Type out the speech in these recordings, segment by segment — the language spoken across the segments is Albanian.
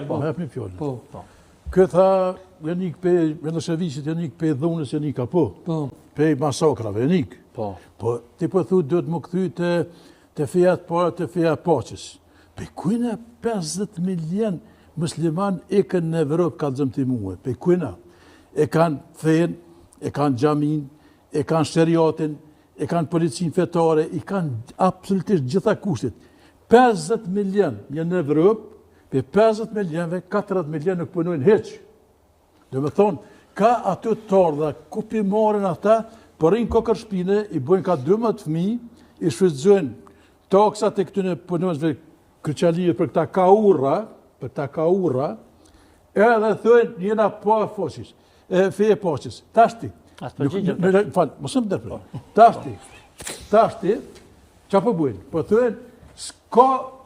Po, hapni fjalën. Po. Kë tha Janik pe Miloševićit, Janik pe dhunës, Janik apo? Po. Pe masakrave, Janik. Po. Po ti po thu duhet më kthy te feja të para te feja paqes. Pe kujna 50 milion musliman ikën në Evropë kallëzëm ti mua. Pe kujna e kanë fen, e kanë xhamin, e kanë shariatin, e kanë policinë fetare, i kanë absolutisht gjitha kushtet. 50 milion janë në Evropë, pe 50 milionve 40 milion nuk punojnë hiç. Do me thonë, ka aty tordha, ku pi marrin ata, po rrinë kokër shpine, i bojnë ka 12 fëmijë, i shfrytëzojnë taksat e këtyre punonjësve kryqëllije për këta kaurra, edhe thënë jena pa foqis, feje paqes. Tashti. Fal, mos më ndërprer. Tashti, çfarë po bujnë? Po thënë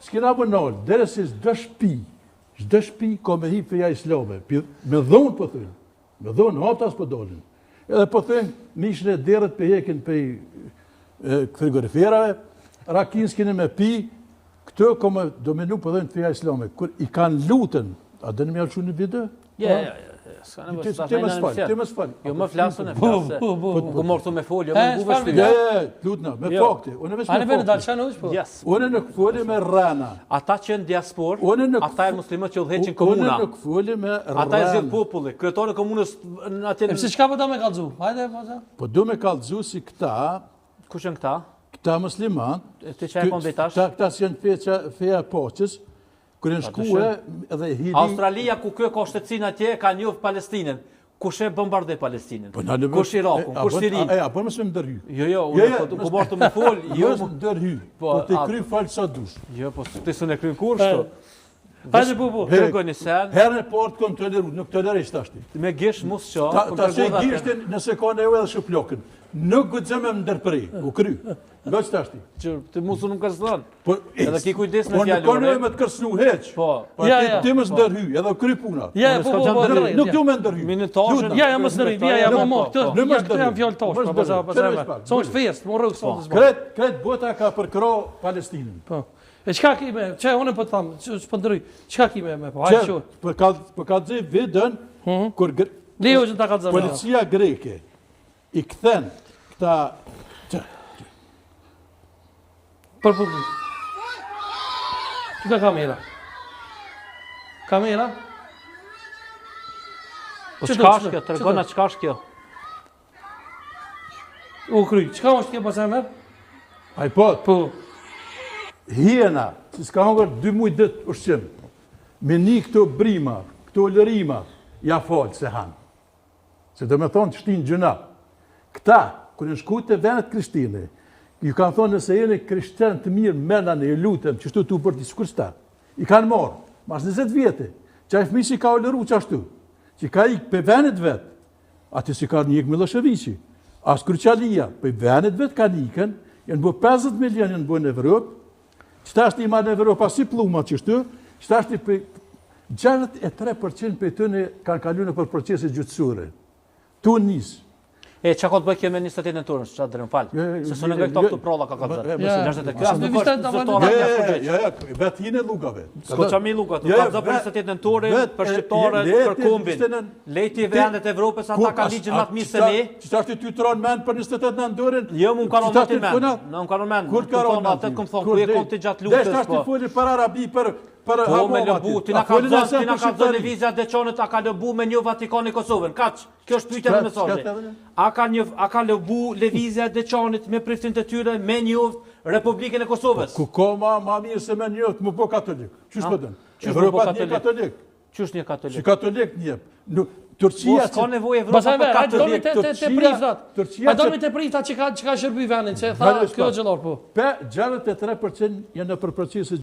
s'kena banal, derisi çdo shtëpi ka me hip feja islame. Me dhonë po thënë. Me dhonë haptas po dolën. Edhe po thënë mishën e derët pe hekin pe frigoriferave, rakin s'kene me pi, këto ka me dominu po thënë feja islame. Kur i kanë lutën, a dënë me alëshu në video? Ti më sfal. Jo më flasën e flasë. Ku mortu me folje, më guve shpivja. Lutna, me fakte. Ane vene dalë qanë uqë po? Une nuk foli me rana. Ata që në diaspor, ata e muslimët që udheqin komuna. Une nuk foli me rana. Ata e zhjith populli, kryetore komunës në atje... E pëse qka po do me kalëzu? Hajde, po që? Po do me kalëzu si këta... Kush janë këta? Këta musliman. Ti që e kon detash? Këta si janë feja paqes. Kërë në shkue edhe hili... Australia, ku kjo ka shtetësin atje, ka njofë Palestinën. Kush e bombarde Palestinën? Kush Irakun? Kush Sirin? Po mësë me ndërhy. Jo, ku mortu me fol... Mësë me ndërhy. Po të kry falë sa dush. Jo, po të së në kryn kur shto. Hajde po. Tërgoj një sen... Herën e partë kom toleru, nuk tolerisht ashti. Me gish mus qa... Ta që i gishtin nëse ka në edhe shuplokën. Nuk gudzëm e më ndërprej, u kry. Nga që tashti? Që të musu nuk kërslan. Edhe ki kujdes me Po nuk ka në e me të kërsnu heq. Po. Ti më ndërhy, edhe kry puna. Nuk du me ndërhy. Minutashën... Ja, më së ndërhy, më këtë janë fjallë tash. Sa është fejës, më rrëgë sotës bërë. Kret bota ka përkra Palestinën. Po. E qka ki me, që unë po të thamë, që për ndërhy, qka ki me, po, hajtë që? Për ka të zhej vidën, kur Leo që në ta ka të zhej. policia greke i këthen këta... Për publik. Që ka kamera? Kamera? Po qka është kjo? Tërgona qka është kjo? U kry, qka është kjo pas e merë? Aj po, Po. Hiena, si s'ka hongër 2 muaj ditë ushqim, me një këto brima, këto lërima, ja falë se hanë. Se do me thonë të shtinë gjëna. Këta, kër në shku të venet Krishtine, ju kanë thonë nëse jeni krishterën të mirë, menane, i lutëm, që shtu të u bërti s'kursta. I kanë marë, mas 20 vjetë, që a i fmi si ka u lëru që ashtu, që ka ikë për venet vetë, ati si ka një ikë Miloševići, as Kryqëllija, për venet vetë ka ikën, janë bu 50 milion janë bu në Evropë, qëta është i ma në Evropa si plumat që shtu, qëta është i për 63% për të në kanë kalu në për procese gjutësure. Tu njësë. E, që ka të bëjë kjo me 28 në turën, që që dërën falë? Se së në nga këto këtë prolla ka kalëzër. Vetë hinë e lugave. Sko që mi lugat, ka të për 28 në turën, për shqiptarën, për kombin. Lejti vendet Evropës, ata ka ligjën matë mirë se ne. Që ashtë ty të ronë men për 28 në ndurën? Jo, mu më ka ronë matë men. Në më ka ronë men. Kur ka ronë men? Atët këmë thonë, ku e kom të gjatë luftës, po. Deshtë ashtë të foli për Arabi, për Po me lëbu, ti na ka dhënë vizat dhe qonët, a ka lëbu me një Vatikani Kosovën. Kaq, kjo është pyetja dhe mesazhi. A ka lëbu lëvizja dhe qonët me priftin të tyre me një Republikën e Kosovës? Ku ka ma mirë se me një më po katolik. Qysh po dënë? Evropat një katolik. Qysh një katolik? Si katolik një. Turqia... Ka nevoj Evropa për katolik. A domi të prifta që ka shërby venin, që tha kjo gjëllor po. 63% janë në për procese